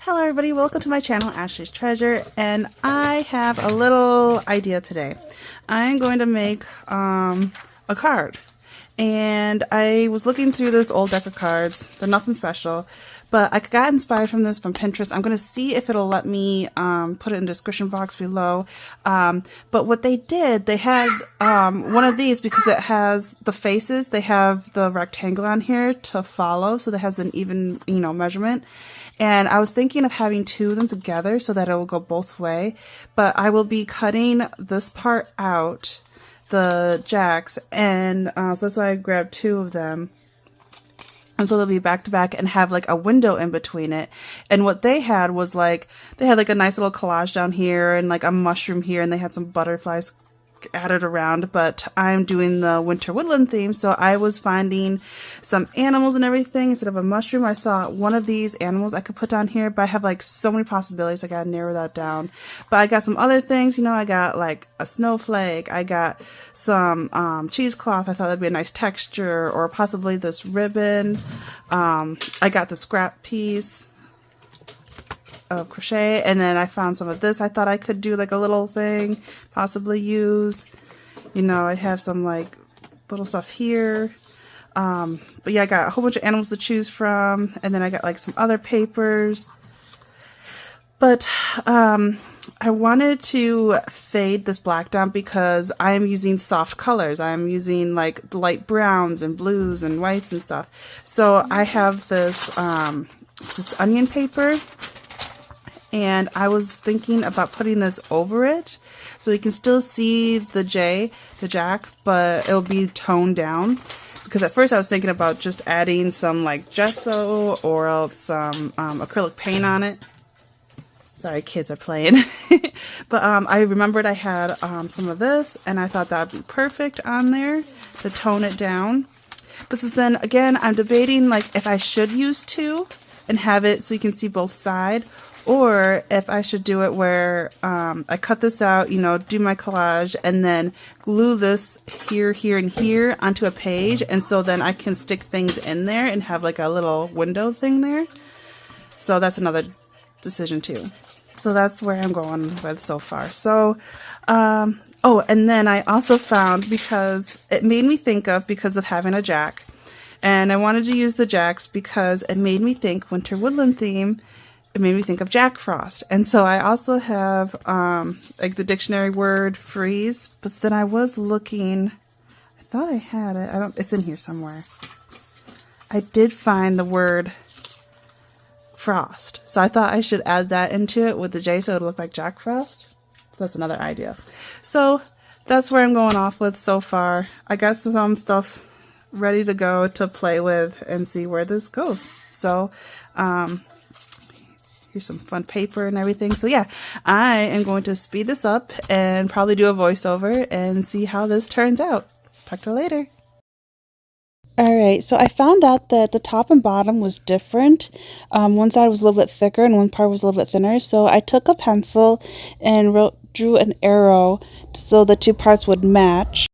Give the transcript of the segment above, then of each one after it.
Hello everybody, welcome to my channel, Ashley's Treasure, and I have a little idea today. I'm going to make a card, and I was looking through this old deck of cards. They're nothing special, but I got inspired from this from Pinterest. I'm going to see if it'll let me put it in the description box below. But what they did, they had one of these because it has the faces. They have the rectangle on here to follow, so that has an even, measurement. And I was thinking of having two of them together so that it will go both way, but I will be cutting this part out, the jacks, and so that's why I grabbed two of them. And so they'll be back to back and have like a window in between it. And what they had was like, they had like a nice little collage down here and like a mushroom here, and they had some butterflies added around, but I'm doing the winter woodland theme, so I was finding some animals and everything instead of a mushroom. I thought one of these animals I could put down here, but I have like so many possibilities. I gotta narrow that down. But I got some other things, I got like a snowflake, I got some cheesecloth. I thought that'd be a nice texture, or possibly this ribbon. I got the scrap piece of crochet, and then I found some of this. I thought I could do like a little thing, possibly use, I have some like little stuff here. But yeah, I got a whole bunch of animals to choose from, and then I got like some other papers. But I wanted to fade this black down because I am using soft colors. I'm using like light browns and blues and whites and stuff. So I have this this onion paper, and I was thinking about putting this over it so you can still see the jack, but it'll be toned down. Because at first I was thinking about just adding some like gesso or else some acrylic paint on it. Sorry, kids are playing. But I remembered I had some of this, and I thought that would be perfect on there to tone it down. But since then, again, I'm debating like if I should use two and have it so you can see both sides, or if I should do it where I cut this out, do my collage, and then glue this here, here, and here onto a page, and so then I can stick things in there and have like a little window thing there. So that's another decision too. So that's where I'm going with so far. So, oh, and then I also found, because it made me think of, because of having a jack, and I wanted to use the jacks because it made me think winter woodland theme. It made me think of Jack Frost. And so I also have like the dictionary word freeze, but then I was looking, I thought I had it. It's in here somewhere. I did find the word frost. So I thought I should add that into it with the J so it'll look like Jack Frost. So that's another idea. So that's where I'm going off with so far. I got some stuff ready to go to play with and see where this goes. So, here's some fun paper and everything. So yeah, I am going to speed this up and probably do a voiceover and see how this turns out. Talk to you later. Alright, so I found out that the top and bottom was different. One side was a little bit thicker and one part was a little bit thinner. So I took a pencil and drew an arrow so the two parts would match.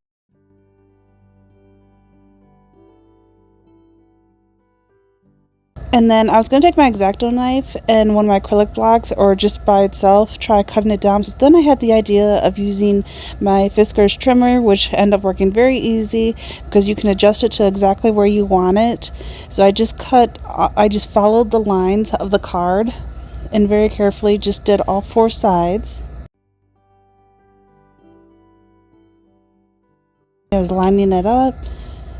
And then I was going to take my X-Acto knife and one of my acrylic blocks, or just by itself, try cutting it down. So then I had the idea of using my Fiskars trimmer, which ended up working very easy because you can adjust it to exactly where you want it. So I just followed the lines of the card and very carefully just did all four sides. I was lining it up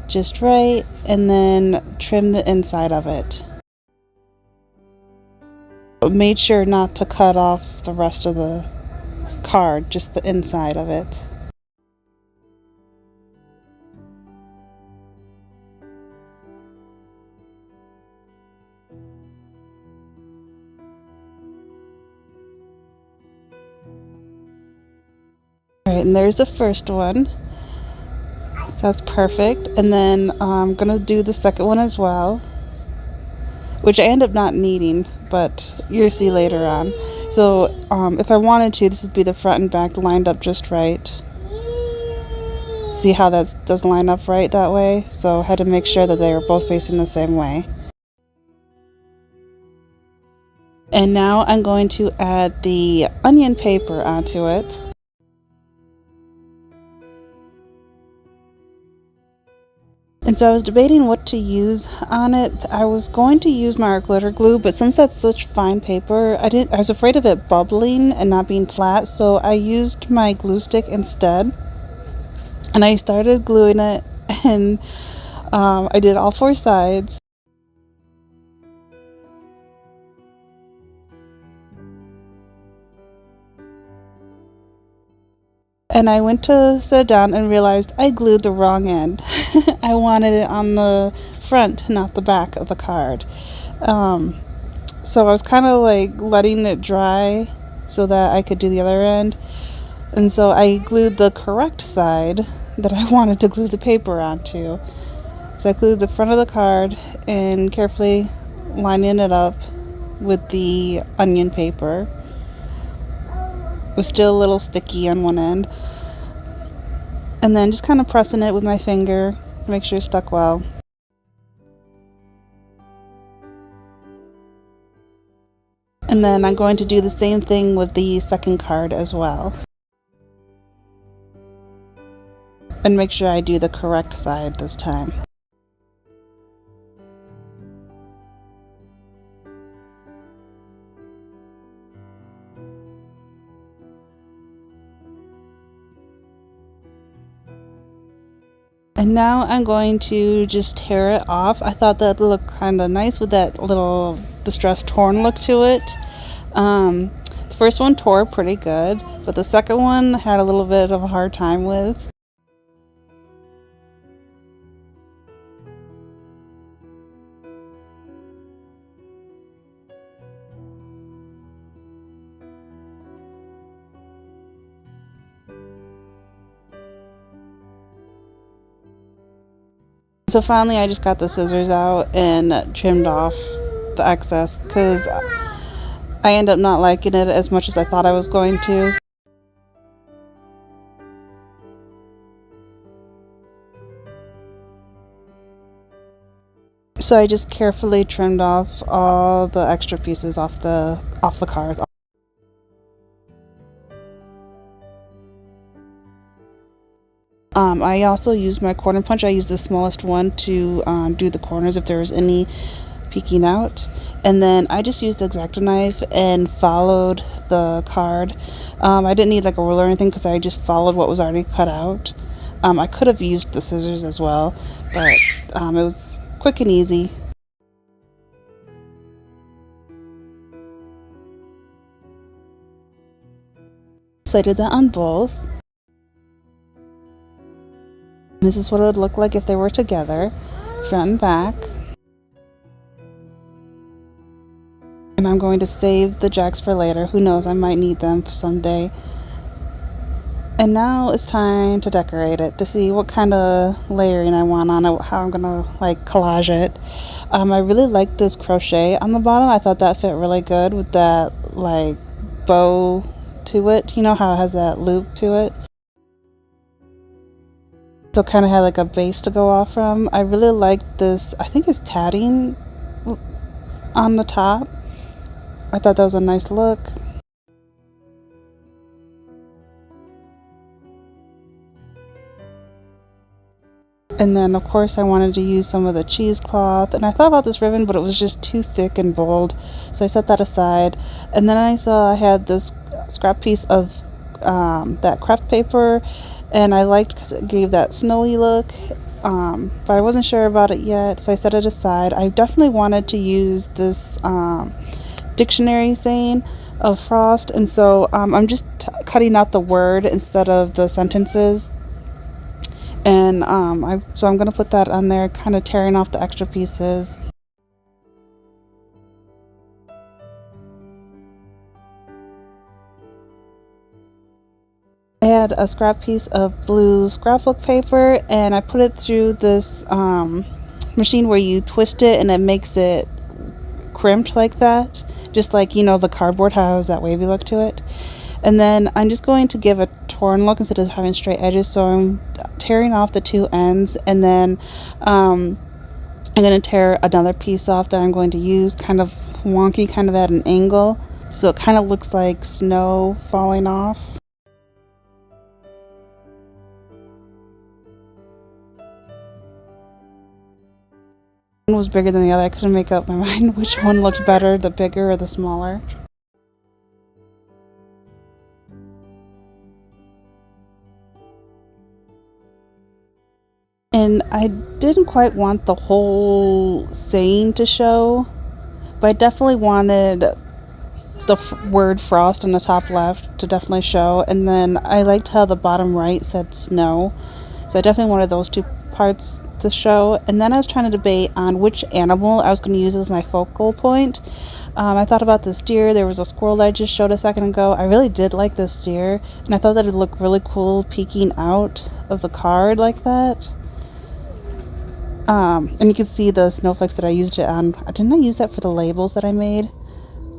just right, and then trim the inside of it. Made sure not to cut off the rest of the card, just the inside of it. Alright, and there's the first one. That's perfect. And then I'm gonna do the second one as well, which I end up not needing, but you'll see later on. So if I wanted to, this would be the front and back lined up just right. See how that doesn't line up right that way? So I had to make sure that they were both facing the same way. And now I'm going to add the onion paper onto it. And so I was debating what to use on it. I was going to use my glitter glue, but since that's such fine paper, I was afraid of it bubbling and not being flat, so I used my glue stick instead. And I started gluing it, and I did all 4 sides. And I went to sit down and realized I glued the wrong end. I wanted it on the front, not the back of the card. So I was kind of like letting it dry so that I could do the other end. And so I glued the correct side that I wanted to glue the paper onto. So I glued the front of the card and carefully lining it up with the onion paper. It was still a little sticky on one end. And then just kind of pressing it with my finger to make sure it stuck well. And then I'm going to do the same thing with the second card as well. And make sure I do the correct side this time. And now I'm going to just tear it off. I thought that looked kind of nice with that little distressed torn look to it. The first one tore pretty good, but the second one had a little bit of a hard time with. So finally I just got the scissors out and trimmed off the excess because I ended up not liking it as much as I thought I was going to. So I just carefully trimmed off all the extra pieces off the card. I also used my corner punch. I used the smallest one to do the corners if there was any peeking out. And then I just used the X-Acto knife and followed the card. I didn't need like a ruler or anything because I just followed what was already cut out. I could have used the scissors as well, but it was quick and easy. So I did that on both. This is what it would look like if they were together, front and back. And I'm going to save the jacks for later. Who knows, I might need them someday. And now it's time to decorate it to see what kind of layering I want on it, how I'm gonna like collage it. I really like this crochet on the bottom. I thought that fit really good with that like bow to it. You know how it has that loop to it? So kind of had like a base to go off from. I really liked this, I think it's tatting on the top. I thought that was a nice look. And then of course I wanted to use some of the cheesecloth, and I thought about this ribbon but it was just too thick and bold, so I set that aside. And then I saw I had this scrap piece of that crepe paper, and I liked because it gave that snowy look, but I wasn't sure about it yet, so I set it aside. I definitely wanted to use this dictionary saying of frost, and so I'm just cutting out the word instead of the sentences. And so I'm gonna put that on there, kind of tearing off the extra pieces. I had a scrap piece of blue scrapbook paper, and I put it through this machine where you twist it and it makes it crimped like that, just like, you know, the cardboard has that wavy look to it. And then I'm just going to give a torn look instead of having straight edges, so I'm tearing off the two ends, and then I'm going to tear another piece off that I'm going to use kind of wonky, kind of at an angle, so it kind of looks like snow falling off. One was bigger than the other. I couldn't make up my mind which one looked better, the bigger or the smaller. And I didn't quite want the whole saying to show, but I definitely wanted the word frost on the top left to definitely show. And then I liked how the bottom right said snow. So I definitely wanted those two parts to show. And then I was trying to debate on which animal I was going to use as my focal point. I thought about this deer. There was a squirrel that I just showed a second ago. I really did like this deer, and I thought that it would look really cool peeking out of the card like that. And you can see the snowflakes that I used it on. Didn't I use that for the labels that I made?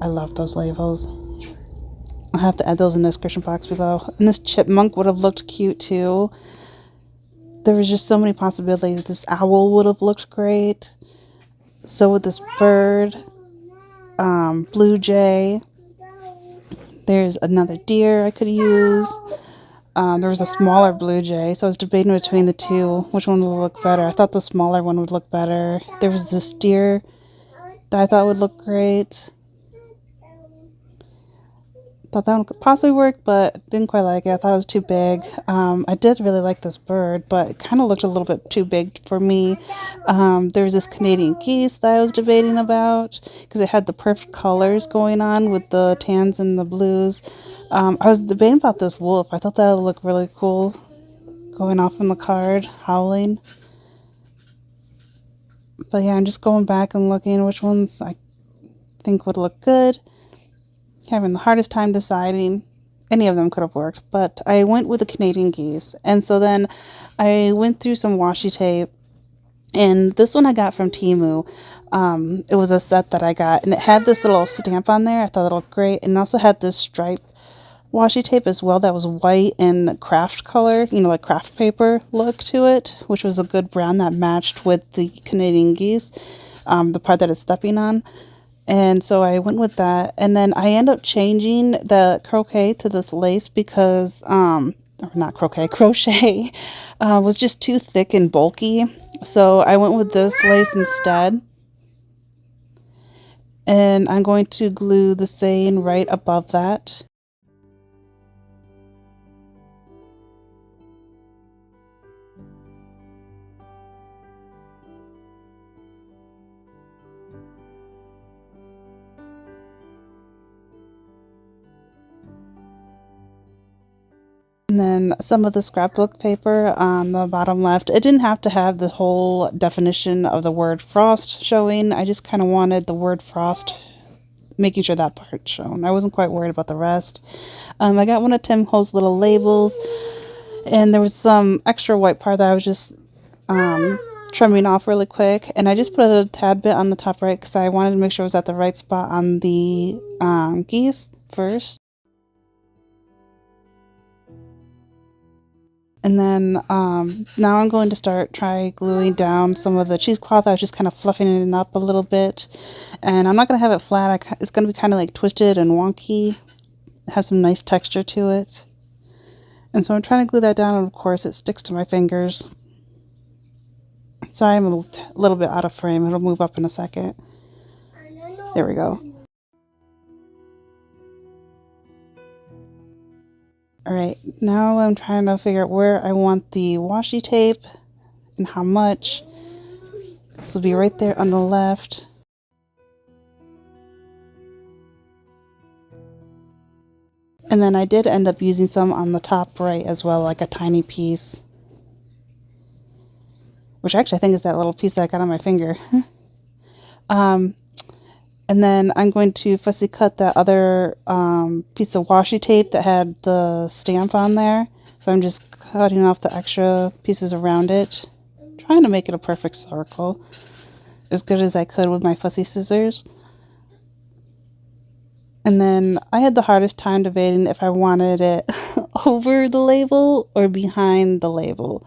I love those labels. I'll have to add those in the description box below. And this chipmunk would have looked cute too. There was just so many possibilities. This owl would have looked great. So would this bird. Blue jay. There's another deer I could use. There was a smaller blue jay, so I was debating between the two, which one would look better. I thought the smaller one would look better. There was this deer that I thought would look great. Thought that one could possibly work, but didn't quite like it. I thought it was too big. I did really like this bird, but it kind of looked a little bit too big for me. There was this Canadian geese that I was debating about because it had the perfect colors going on with the tans and the blues. I was debating about this wolf. I thought that would look really cool going off on the card, howling. But yeah, I'm just going back and looking which ones I think would look good. Having the hardest time deciding. Any of them could have worked, but I went with the Canadian geese. And so then I went through some washi tape, and this one I got from Temu. It was a set that I got, and it had this little stamp on there. I thought it looked great, and it also had this stripe washi tape as well that was white and craft color, like craft paper look to it, which was a good brown that matched with the Canadian geese, the part that it's stepping on. And so I went with that, and then I ended up changing the crochet to this lace because, or not crochet, crochet was just too thick and bulky. So I went with this lace instead. And I'm going to glue the saying right above that. And then some of the scrapbook paper on the bottom left. It didn't have to have the whole definition of the word frost showing. I just kind of wanted the word frost, making sure that part shown. I wasn't quite worried about the rest. I got one of Tim Holt's little labels, and there was some extra white part that I was just trimming off really quick. And I just put a tad bit on the top right because I wanted to make sure it was at the right spot on the geese first. And then now I'm going to start gluing down some of the cheesecloth. I was just kind of fluffing it up a little bit. And I'm not going to have it flat. It's going to be kind of like twisted and wonky. Have some nice texture to it. And so I'm trying to glue that down, and of course it sticks to my fingers. Sorry, I'm a little bit out of frame. It'll move up in a second. There we go. Alright, now I'm trying to figure out where I want the washi tape and how much. This will be right there on the left. And then I did end up using some on the top right as well, like a tiny piece. Which actually I think is that little piece that I got on my finger. And then I'm going to fussy cut that other piece of washi tape that had the stamp on there. So I'm just cutting off the extra pieces around it. Trying to make it a perfect circle as good as I could with my fussy scissors. And then I had the hardest time debating if I wanted it over the label or behind the label.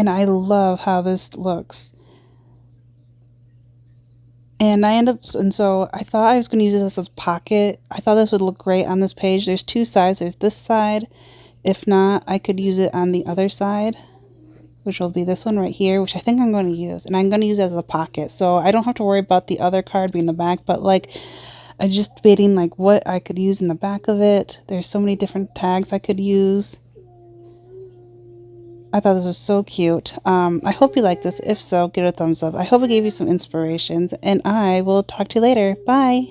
And I love how this looks. And so I thought I was going to use this as a pocket. I thought this would look great on this page. There's two sides. There's this side. If not, I could use it on the other side, which will be this one right here, which I think I'm going to use. And I'm going to use it as a pocket. So I don't have to worry about the other card being the back, but like, I'm just debating like what I could use in the back of it. There's so many different tags I could use. I thought this was so cute. I hope you like this. If so, give it a thumbs up. I hope it gave you some inspirations, and I will talk to you later. Bye!